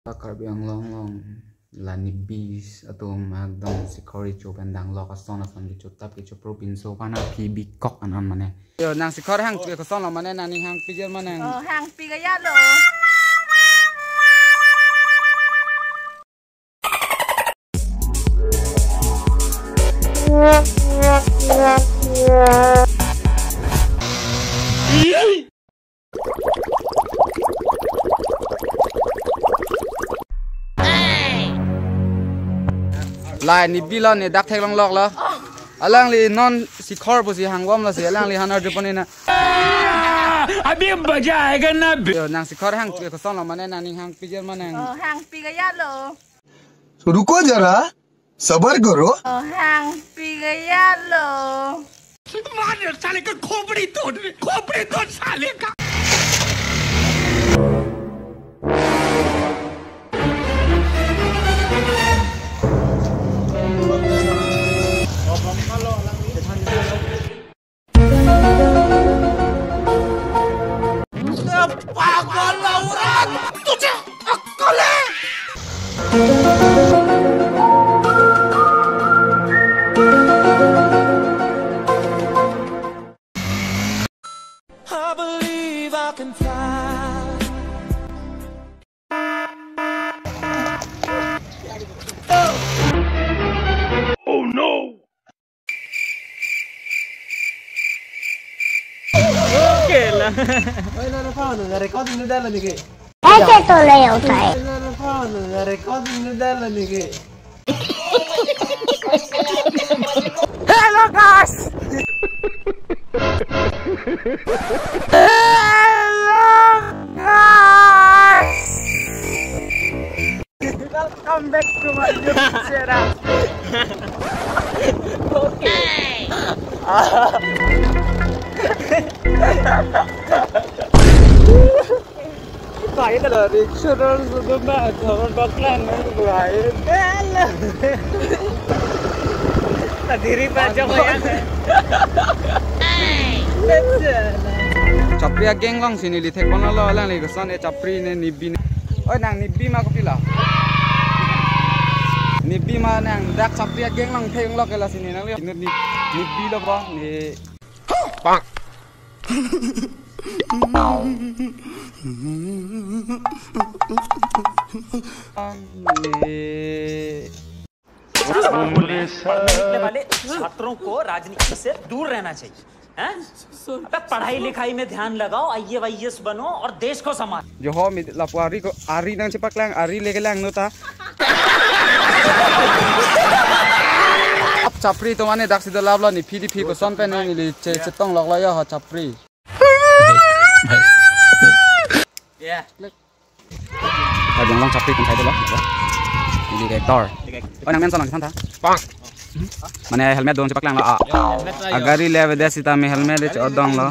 Karbi ang long lani bis atau magdong si kori coban dang lo kasona fan di cutap ki pro pinso pana PB kok anan mane yo nang si kori hang ki kasona mane nani hang pijer mane hang pi ga ya lo lai ni bila ni dak thek long lok la alang li non si khor bu si hang bom la si alang li hanar jupani na अभी मजा आएगा ना yo nang si khor hang ki kasona mane nani hang pijer mane hang pi ga ya lo रुको जरा सबर करो hang pi ga ya lo मार साले का खोपड़ी तोड़ साले का पागल औरत तुझे अक्ल है I believe I can fly. Oh no. ऐसे तो नहीं होता है hello guys welcome back to my YouTube channel Saya adalah Richard sebelumnya tahun baklan lain. Terdiri pada yang. chapri a geng long sini li thek bona lo alang li kason e chapri ne nibi oi nang nibi ma ko pila nibi ma nang dak chapri a geng long thek lo kala sini nang li nibi lo ba ni Bang. पढ़ने वाले छात्रों को राजनीति से दूर रहना चाहिए हैं? अबे पढ़ाई लिखाई में ध्यान लगाओ IAS बनो और देश को संभालो जो हो mi lapari ko ari nang cepak lang ari lege lang nota ap chapri to mane dak sidala bla ni PDP ko son pe ni li chetong lok la ya ha chapri yeah Ada long chapri kan saya dulu ini rektor oh nang men son kan ta Bang. mane helmet don cepak lang la agari leve desi ta me helmet de odong lo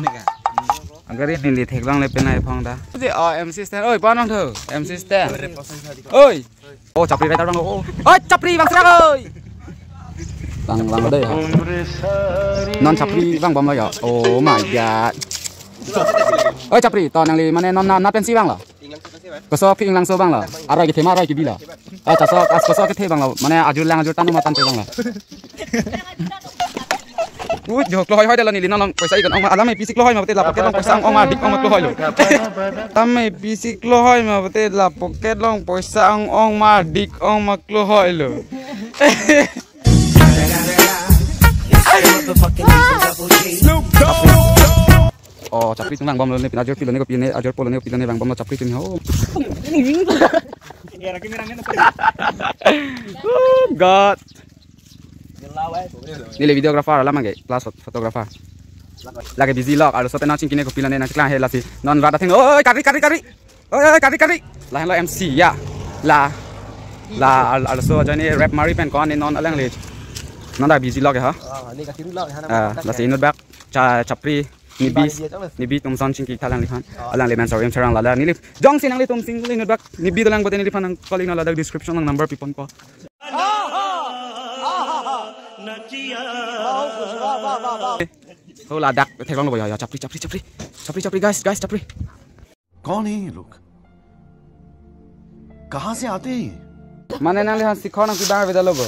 agari ni li thek lang le penai phong da MC stand oi pa nong tho MC stand oi oh chapri rektor dong oi chapri bang srak oi bang đây hả non chapri bang bom lo ya oh my god oi chapri to nang li mane non na pensi bang lo có số phi lang số bang là rồi cái thế mà rồi cái bi là chả số có số cái thế bang là mà này ajur lang ajur tanu mà tan thế bang là ui giờ lôi hỏi đây là nili nó पैसा ikan ông mà làm mấy pisik lôi mà bete là pocket long पैसा ông mà dik ông mà lôi rồi làm mấy pisik lôi mà bete là pocket long पैसा ông mà dik ông mà lôi rồi oh chapri tung bang bom lo ne pin ajur pilo ne ko pin ne ajur polo ne ko pilo ne bang bom lo chapri tung ho god nile videographer ala mage plus photographer lage busy log aro sote na ching kine ko pilo ne na kla hela si non vada thing oi kari oi kari la hello MC ya la also jani rap mari pen kon non alang le non da busy log ha la si not back chapri nibi tum son ching ki thalang likhan alang le man sorry em charang la nilip jong sinang le tum sing le not back nibi dalang bote nilip nang calling na la description ng number pipon ko oh la dak thek long lo ya chapri guys chapri कौन है ये लोग कहाँ से आते हैं? Mana nang lihat si kau nang kibang beda logo.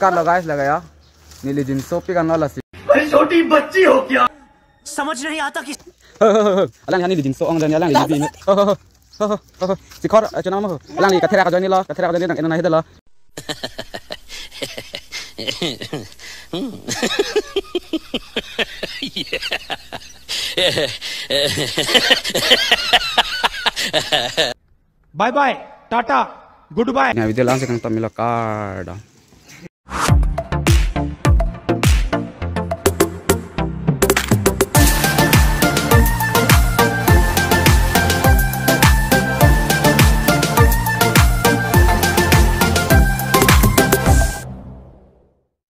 Kar lo guys lagaya. Nili jeans sopi kan nola si. छोटी बच्ची हो क्या? समझ नहीं आता कि Alang ni jeans so ang dan alang ni jeans. Si kau cina mana? Alang ni kathera ka jani lo, kathera ka jani nang ina hida lo. Bye bye, Tata, goodbye. Ni video langsung kang tamilo card.